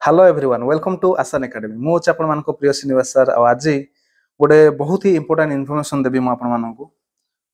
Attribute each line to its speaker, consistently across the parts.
Speaker 1: Hello everyone welcome to आसान academy मु हूँ आपण मानक प्रिय श्रीनिवास सर आज गोटे बहुत ही इंपोर्टेंट इनफॉरमेशन देवी मु आपण मानक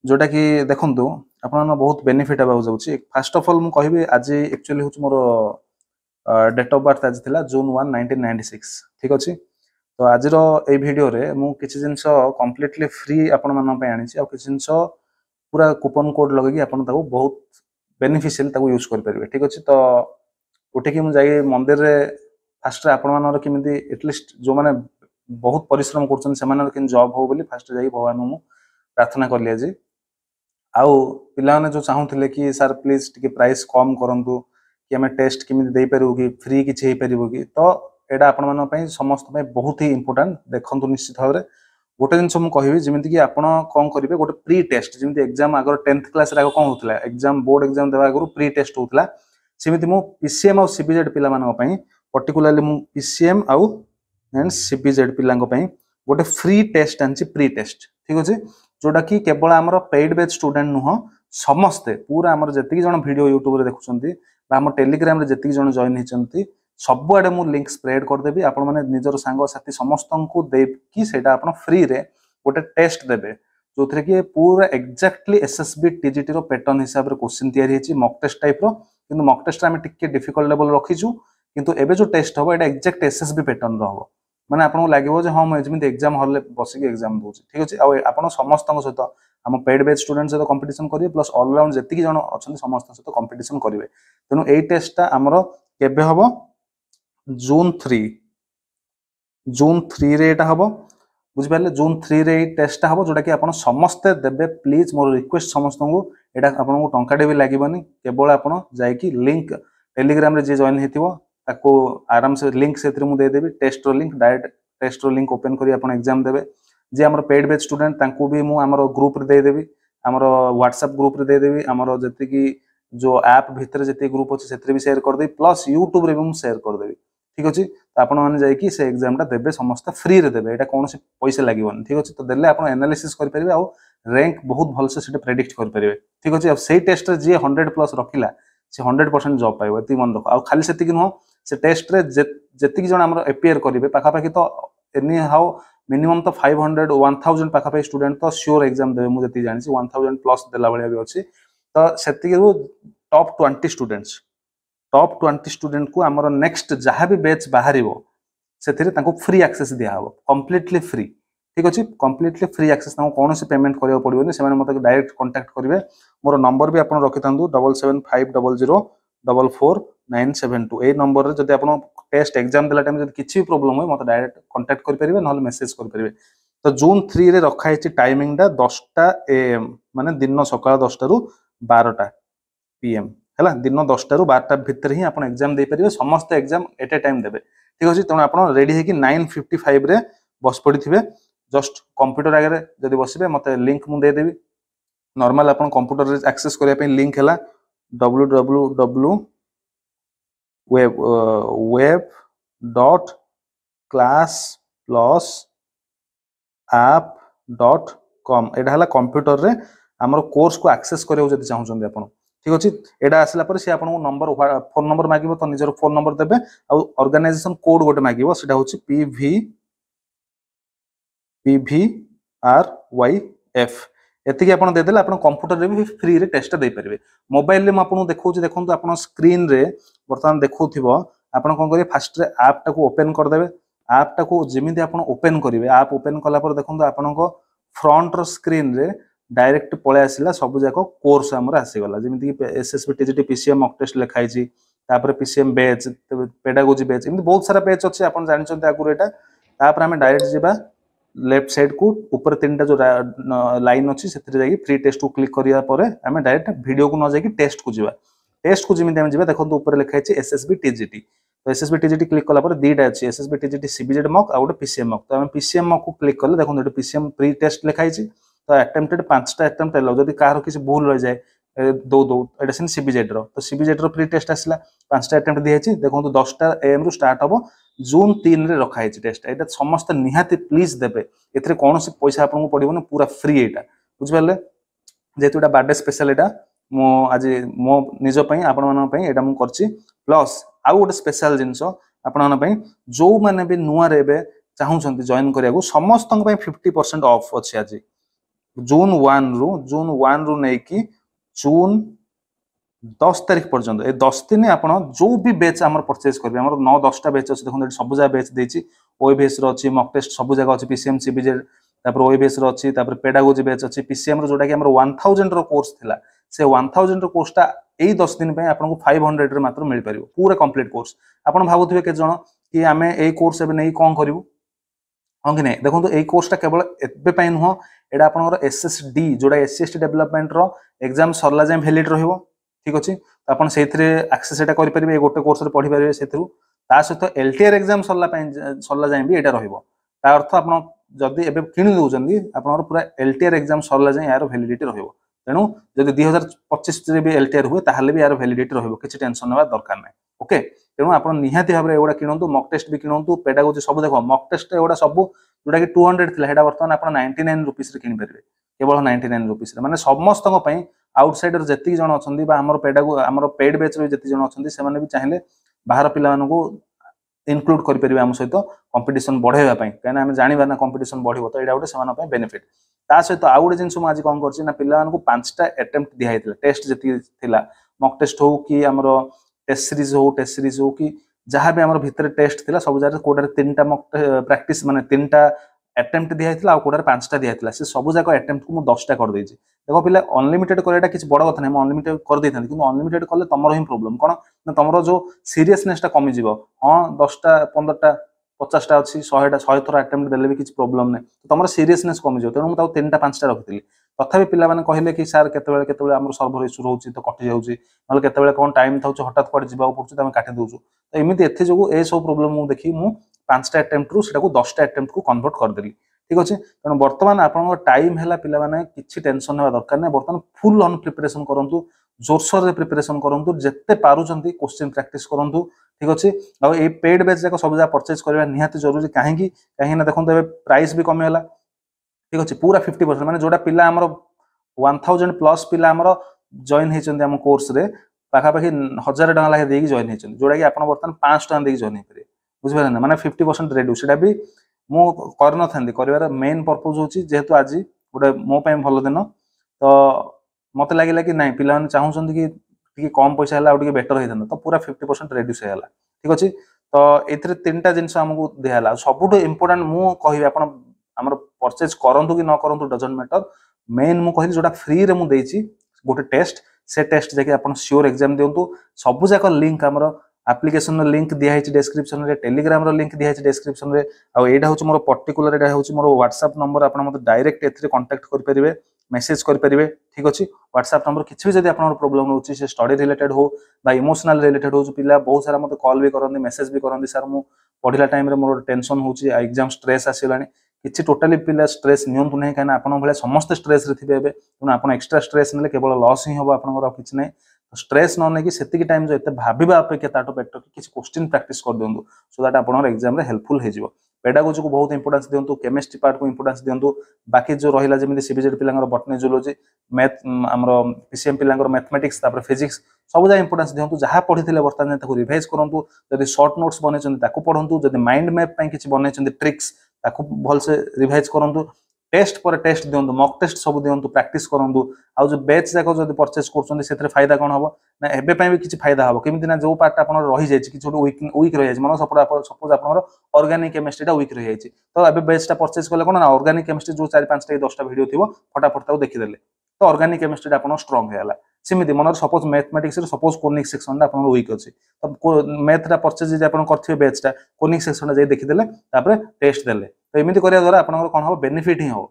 Speaker 1: जोटा कि देखंतु आपण बहुत बेनिफिट हेबाक जाउची फर्स्ट ऑफ ऑल मु कहबी आज एक्चुअली होची मोर डेट ऑफ बर्थ आज थिला जून 1 1996 ठीक अछि तो आज रो ए वीडियो रे मु किछि जिंस कंप्लीटली फ्री आपण मान पे आनी छी आ किछि जिंस पूरा कूपन कोड लगेगी आपण ताको बहुत बेनिफिशियल ताको यूज कर परिबे ठीक अछि तो उठिकी मु जाई मंदिर रे फास्ट आपण मानर केमिति एटलिस्ट जो माने बहुत परिश्रम करछन से मानर किन जॉब हो बोली फास्ट जाई भगवान मु प्रार्थना करली आज आउ पिला ने जो चाहूथिले कि सर प्लीज टिके प्राइस कम करंतु कि हमें टेस्ट केमिति देई परिबो कि फ्री किछि हे परिबो कि तो एडा आपण मान पई समस्त पई बहुत ही इंपोर्टेंट देखंतु निश्चित भाबरे गोटे जिनस मु कहबी जेमिति कि आपण कोन करिवे गोटे प्री टेस्ट जेमिति एग्जाम अगर 10th क्लास रे कोन होतला एग्जाम बोर्ड एग्जाम देबा आगु प्री टेस्ट होतला सेमिति मु पीसीएम और सीबीजेड पिला मान पई पर्टिकुलरली मु पीसीएम आउ एंड सीबीजेड पिलांग पई गोटे फ्री टेस्ट आंची प्री टेस्ट ठीक अछि जोटा कि केवल हमर पेड बैच स्टूडेंट नुह समस्ते पूरा हमर जति जण वीडियो यूट्यूब रे देखुछंती बा हमर टेलीग्राम रे जति जण जॉइन हिचंती सब आडे मु लिंक स्प्रेड कर देबी आपण माने निजर सांग साथी समस्तन को दे कि सेटा आपण फ्री रे गोटे टेस्ट देबे जोथरे कि पूरा एग्जैक्टली एसएसबी टीजीटी रो पैटर्न हिसाब रे क्वेश्चन तयारी हेची मॉक टेस्ट टाइप रो किंतु मॉक टेस्ट में टिके डिफिकल्ट लेवल रखिछु किंतु एबे जो टेस्ट हबो एटा एग्जैक्ट एसएसबी पैटर्न रो हबो माने आपन लागिबो जे हां म एजमित एग्जाम हॉल ले बसिक एग्जाम दोछि ठीक अछि आ आपन समस्तन सहित हम पेड बैच स्टूडेंट सहित कंपटीशन करिवे प्लस ऑल राउंड जति जण अछन समस्त सहित कंपटीशन करिवे तनु एई टेस्टटा हमरो केबे हबो जून 3 रे एटा हबो बुझ पाले जून 3 रे टेस्ट हबो जोटा कि आपन समस्त देबे प्लीज मोर रिक्वेस्ट समस्त को एटा आपन को टंका डे भी लागिबनी केवल आपन जाय कि लिंक टेलीग्राम रे जे जॉइन हेतिबो ताको आराम से लिंक सेतिर मु दे देबी टेस्ट रो लिंक डायरेक्ट टेस्ट रो लिंक ओपन करी आपन एग्जाम देबे जे हमर पेड बैच स्टूडेंट तांको भी मु हमर ग्रुप रे दे देबी हमर व्हाट्सएप ग्रुप रे दे देबी हमर जति कि जो ऐप भीतर जति ग्रुप अछि सेतिर भी शेयर कर देबी प्लस यूट्यूब रे भी मु शेयर कर देबी ठीक अछि त आपण माने जाय कि से एग्जाम टा देबे समस्त फ्री रे देबे एटा कोनोसी पैसा लागिबोनी ठीक अछि तो देले आपण एनालिसिस कर परिबे आ रैंक बहुत भल से सेटा प्रेडिक्ट कर परिबे ठीक अछि अब सेही टेस्ट रे जे 100 प्लस रखिला से 100% जॉब पाइबो एति मन रख आ खाली सेति कि न से टेस्ट रे जति कि जण हमर अपियर करिवे पाखा पाखी तो एनी हाउ मिनिमम तो 500 1000 पाखा पाखी स्टूडेंट तो श्योर एग्जाम देबे मु जति जानि 1000 प्लस देला बळिया भी अछि तो सेति कि टॉप 20 स्टूडेंट को हमर नेक्स्ट जहां भी बैच बाहरिबो सेथिरे ताको फ्री एक्सेस दिया हबो कंप्लीटली फ्री ठीक अछि कंप्लीटली फ्री एक्सेस ताको कोनोसी पेमेंट करियो पड़िबोनी से माने मते डायरेक्ट कांटेक्ट करिवे मोर नंबर भी आपण रखितांदु 7750044972 ए नंबर रे जदि आपण टेस्ट एग्जाम देला टाइम जदि किछि प्रॉब्लम होय मते डायरेक्ट कांटेक्ट करि परिबे नहले मेसेज करि परिबे तो जून 3 रे रखा हिची टाइमिंग दा 10टा एएम माने दिन सकाळ 10टा रु 12टा पीएम हैला दिन 10टा रु 12टा भितर ही आपण एग्जाम दे परिबे समस्त एग्जाम एट ए टाइम देबे ठीक अछि तण आपण रेडी हे कि 9:55 रे बस पडिथिबे जस्ट कंप्यूटर आगे जदि बसिबे मते लिंक मु दे देबी नॉर्मल अपन कंप्यूटर रे एक्सेस करिया पे लिंक हैला www.web.class+app.com एडा हला कंप्यूटर रे हमर कोर्स को एक्सेस करियो जदि चाहउछन आपण ठीक अछि एडा आसला पर से आपण नंबर फोन नंबर मागिबो तो निजर फोन नंबर देबे आ ऑर्गेनाइजेशन कोड गोटे मागिबो सेटा होछि PVRYF एतिकी आपण दे देले आपण कंप्यूटर रे भी फ्री रे टेस्ट दे परिबे मोबाइल रे म आपण देखौ छी देखंतु आपण स्क्रीन रे वर्तमान देखौथिबो आपण कोन करिवे फास्ट रे ऐप टा को ओपन कर देबे ऐप टा को जेमिति आपण ओपन करिवे ऐप ओपन कला पर देखंतु आपण को फ्रंट रो स्क्रीन रे डायरेक्ट पळे आसिला सब जाको कोर्स हमर आसी गला जेमिति SSB TGT PCM mock test लिखाई छी तापर पीसीएम बैच पेडागोजी बैच इमि बहुत सारा बैच अछि आपण जानि छथि आगुर एटा तापर हम डायरेक्ट जिबा लेफ्ट साइड को ऊपर तीनटा जो लाइन अछि सेतिर जाई फ्री टेस्ट को क्लिक करिया परे हम डायरेक्ट वीडियो को न जाई कि टेस्ट को जिबा टेस्ट को जिमि हम जिबा देखंतु ऊपर लिखाई छी एसएसबी टीजीटी तो एसएसबी टीजीटी क्लिक कला पर दीटा अछि एसएसबी टीजीटी सीबीजेड मॉक आ गोटे पीसीएम मॉक तो हम पीसीएम मॉक को क्लिक करले देखंतु एटा पीसीएम प्री टेस्ट लिखाई छी तो अटेम्प्टेड 5टा अटेम्प्ट एलो जदि कार किछ भूल रह जाए दो एटा सिन सीबीजेड रो तो सीबीजेड रो प्री टेस्ट आसला 5टा अटेम्प्ट दिया छी देखंतु 10टा एएम रु स्टार्ट हबो जून 3 रे रखा है टेस्ट एटा समस्त निहाती प्लीज देबे एथरे कोनोसी पैसा आपन को पडिबो पूरा फ्री एटा बुझ पाले जेतु एटा बर्थडे स्पेशल एटा मो आज मो निज पई आपण मान पई एटा मु करछि प्लस आउ गोटे स्पेशल जिंस आपण पई जो माने भी नुआ रे बे चाहउछंती जॉइन करिया को समस्त पई 50% ऑफ अछि आज जून 1 रु नै कि जून 10 तारिख पर्यंत ए 10 दिन आपण जो भी बैच हमर परचेज करबे हमर 9 10 टा बैच अछि देखो सब जा बैच देछि ओएबीएस रो अछि मॉक टेस्ट सब जगह अछि पीसीएम सीबीजेड तापर ओएबीएस रो अछि तापर पेडागोजी बैच अछि पीसीएम रो जोटा कि हमर 1000 रो कोर्स थिला से 1000 रो कोर्स टा एई 10 दिन पे आपन को 500 रे मात्र मिल परिबो पूरा कंप्लीट कोर्स आपन भाबुथिबे के जण कि हमें एई कोर्स एबे नै कोन करिवो हां कि नै देखो एई कोर्स टा केवल एबे पई नुह एडा आपन एसएसडी जोटा एससीएसटी डेवलपमेंट रो एग्जाम सरला जाय वैलिड रहिबो ठीक अछि तो आपन सेथिरे एक्सेस एटा करि परिबे गोटे कोर्स रे पढि परिबे सेथिरु ता सहित एलटीआर एग्जाम सरला जाय भी एटा रहिबो ता अर्थ आपन जदी एबे किनि दउचंदी आपन पूरा एलटीआर एग्जाम सरला जाय यार वैलिडिटी रहिबो तेनु जदी 2025 रे भी एलटीआर हुए ताहाले भी यार वैलिडिटी रहिबो किछि टेंशन नेबा दरकार नै ओके तेनु आपन निहाती भाबरे एगुडा किनंतु मॉक टेस्ट भी किनंतु पेडागोजी सब देखो मॉक टेस्ट एगुडा सब जोटा कि 200 थिला हेडा वर्तमान आपन 99 रुपीस रे किनि परिबे केवल 99 रुपीस रे माने समस्त पई आउटसाइडर जति जण अछंदी बा हमर पेडागो हमर पेड बैच रे जति जण अछंदी से माने भी चाहिले बाहर पिला मानको इनक्लूड करि परिबे हम सहित कंपटीशन बढ़ेबा पई काना हम जानिबा ना कंपटीशन बढ़िबो तो एडा गोटे समान पई बेनिफिट ता सहित आ गोटे जिंस आज कोन करछि ना पिला मानको 5टा अटेम्प्ट दिया हेतिला टेस्ट जति थिला मॉक टेस्ट हो कि हमर टेस्ट सीरीज हो कि जहां भी हमर भीतर टेस्ट थिला सब जारे कोडर 3टा मॉक प्रैक्टिस माने 3टा अटेम्प्ट दिया हेतिला आ कोडर 5टा दिया हेतिला से सब जाको अटेम्प्ट को मु 10टा कर देछि देखो पिला अनलिमिटेड करेटा किछ बड़ कथा नै मु अनलिमिटेड कर देथान किंतु अनलिमिटेड करले तमरो ही प्रॉब्लम कोन ना तमरो जो सीरियसनेस टा कमी जिवो हां 10टा 15टा 50टा अछि 100टा 100 थरा अटेम्प्ट देले भी किछ प्रॉब्लम नै तो तमरो सीरियसनेस कमी जिवो तेनु मु ताऊ 3टा 5टा रखितली तथापि पिला माने कहिले कि सर केतेबेले हमर सर्वर इशू रहउची तो कटि जाउची नले केतेबेले कोन टाइम थाउची हठात पड़ जिबाउ पड़ुची त हम काटि दउचु तो एमिति एथे जगु ए सब प्रॉब्लम मु देखि मु 5टा अटेम्प्ट रु सेटा को 10टा अटेम्प्ट को कन्वर्ट कर देली ठीक अछि तन वर्तमान आपन टाइम हैला पिला माने किछि टेंशन नेबा दरकार नै वर्तमान फुल ऑन प्रिपरेशन करंतु जोरसोर रे प्रिपरेशन करंतु जत्ते पारुचंती क्वेश्चन प्रैक्टिस करंतु ठीक अछि आ ए पेड बैच जाको सब जा परचेज करबा निहाती जरूरी काहे ना देखंतु एबे प्राइस भी कमी होला ठीक अछि पूरा 50% माने जोडा पिला हमर 1000 प्लस पिला हमर जॉइन हेचंदी हम कोर्स रे पाखा पाखी 1000 टका लागे देकी जॉइन हेचंदी जोडा कि आपन वर्तमान 500 टका देकी जॉइन हे करे बुझबे ना माने 50% रिड्यूस सेटा भी मु कर न थांदी करिवार मेन पर्पस होची जेहेतु आज गोटे मो पय भलो दिन तो मते लागिला कि नाही पिला चाहउछंदी कि कम पैसा हला और बेटर होइथन तो पूरा 50% रिड्यूस हेला ठीक अछि तो एथरे तीनटा जिंस हमकु देहला सबुठ इंपोर्टेंट मु कहि आपन हमर परचेज करंतु कि न करंतु डजंट मैटर मेन मु कहि जोटा फ्री रे मु देछि गोटे टेस्ट से टेस्ट जेके आपन श्योर एग्जाम देंतु सबु जाक लिंक हमर एप्लिकेशन लिंक दिया है डिस्क्रिप्शन रे टेलीग्राम रो लिंक दिया है डिस्क्रिप्शन रे आ एडा होची मोर पर्टिकुलर एडा होची मोर व्हाट्सएप नंबर आपन मते डायरेक्ट एथरे कांटेक्ट कर परिबे मेसेज कर परिबे ठीक अछि व्हाट्सएप नंबर किछि भी जदी आपन प्रॉब्लम होची से स्टडी रिलेटेड हो बा इमोशनल रिलेटेड हो पिला बहुत सारा मते कॉल भी करंदी मेसेज भी करंदी सर मु पढिला टाइम रे मोर टेंशन होची एग्जाम स्ट्रेस आसिलानी किछि टोटली पिला स्ट्रेस नियंतु नै काना आपन भले समस्त स्ट्रेस रे थिबे एबे तुन आपन एक्स्ट्रा स्ट्रेस नेले केवल लॉस ही होबो आपन किछि नै स्ट्रेस न नै कि सेति टाइम जो एते भाबिबा अपेक्षा ताटो बेटर कि किछि क्वेश्चन प्रैक्टिस कर दियंतु सो दैट आपन एग्जाम रे हेल्पफुल हे जिवो पेडागोजी को बहुत इंपोर्टेंस दियंतु केमिस्ट्री पार्ट को इंपोर्टेंस दियंतु बाकी जो रहिला जेमिति सीबीजेड पिलांगर बॉटनी जूलॉजी मैथ हमरो पीसीएम पिलांगर मैथमेटिक्स तापर फिजिक्स सब जा इंपोर्टेंस दियंतु जहा पढिथिले वर्तमान ताको रिवाइज करंतु जदि शॉर्ट नोट्स बनेचंदी ताको पढंतु जदि माइंड मैप पई किछि बनेचंदी ट्रिक्स ताको भल से रिवाइज करंतु टेस्ट पर टेस्ट दियंतु मॉक टेस्ट सब दियंतु प्रैक्टिस करंतु आ जो बैच जाको जदि परचेज करछंदी सेथरे फायदा कोन हबो ना एबे पई भी किछि फायदा हबो किमिति ना जो पार्ट आपन रहि जाय छि किछि वीक रहि जाय छि मन सपोज आपन ऑर्गेनिक केमिस्ट्री टा वीक रहि जाय छि तो एबे बैच टा परचेज करले कोन ना ऑर्गेनिक केमिस्ट्री जो 4 5 टा 10 टा वीडियो थिबो फटाफट ताको देखि देले तो ऑर्गेनिक केमिस्ट्री आपन स्ट्रांग हेला सिमिति मन सपोज मैथमेटिक्स रे सपोज कोनिक सेक्शन टा आपन वीक अछि तो मैथ टा परचेज जे आपन करथिबे बैच टा कोनिक सेक्शन टा जे देखि देले तापर टेस्ट देले तो एमिति करिया द्वारा आपन कोन हबो बेनिफिट ही हो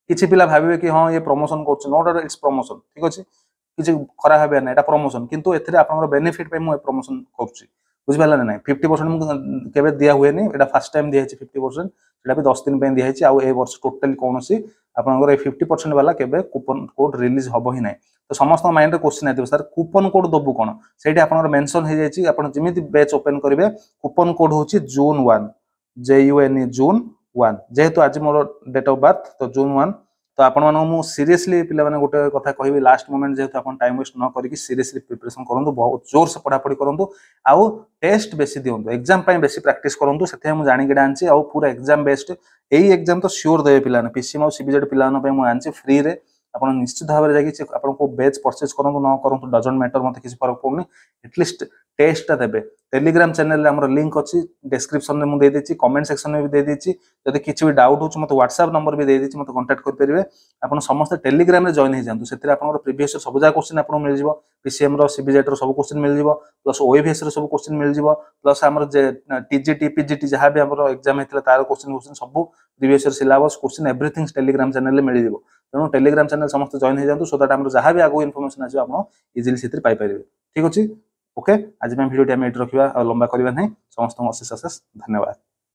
Speaker 1: किछि पिला भाबिबे कि हां ये प्रमोशन करछ नो डाउट इट्स प्रमोशन ठीक अछि किछि खरा हबे ना एटा प्रमोशन किंतु एथरे आपन बेनिफिट पे मु प्रमोशन करछि बुझिबाला ना 50% मु केबे दिया हुए नि एटा फर्स्ट टाइम दिया छि 50% एटा भी 10 दिन पे दिया छि आ ए वर्ष टोटली कोनोसी आपन ए 50% वाला केबे कूपन कोड रिलीज हबो ही नै तो समस्त माइंड रे क्वेश्चन आइतो सर कूपन कोड दबु कोन सेठी आपन मेंशन हे जाय छि आपन जिमिति बैच ओपन करिवे कूपन कोड होछि जून 1 JUNE जून 1 जेहेतु आज मोर डेट ऑफ बर्थ तो जून 1 तो आपण मानक मु सीरियसली पिला माने गोटे कथा कहबी लास्ट मोमेंट जेहेतु आपण टाइम वेस्ट न करिकि सीरियसली प्रिपरेशन करंतु बहुत जोर से पढ़ापढ़ी करंतु आउ टेस्ट बेसी दियंतु एग्जाम पई बेसी प्रैक्टिस करंतु सेथे मु जानि के आनछि आउ पूरा एग्जाम बेस्ड एई एग्जाम तो श्योर देबे पिला ने पीसीएम आउ सीबीजेड पिला न पई मु आनछि फ्री रे आपण निश्चित भाव रे जाकि आपण को बैच परचेज करंतु न करंतु डजंट मैटर मते किसी फरक पड़नी एटलीस्ट टेस्ट ता देबे टेलीग्राम चैनल रे हमर लिंक अछि डिस्क्रिप्शन रे मु दे देछि कमेंट सेक्शन में भी दे देछि जदि किछि भी डाउट होछ मते व्हाट्सएप नंबर भी दे देछि मते कांटेक्ट कर परिबे आपण समस्त टेलीग्राम रे जॉइन हे जानतु सेतिर आपनकर प्रीवियस सब जा क्वेश्चन आपन मिल जिवो पीसीएम रो सीबीजेड रो सब क्वेश्चन मिल जिवो प्लस ओएवीएस रो सब क्वेश्चन मिल जिवो प्लस हमर जे टीजीटी पीजीटी जहां भी हमर एग्जाम हेतले तार क्वेश्चन सब previous syllabus question everything Telegram channel रे मिल जिवो तेणु टेलीग्राम चैनल समस्त जॉइन हो जातु सो दैट हमर जहां भी आगो इन्फॉर्मेशन आसी आपन इजीली सेतिर पाई परिबे ठीक अछि ओके आज मैं वीडियो टाइम एट रखिबा आ लंबा करबा नै समस्त अशेष अशेष धन्यवाद।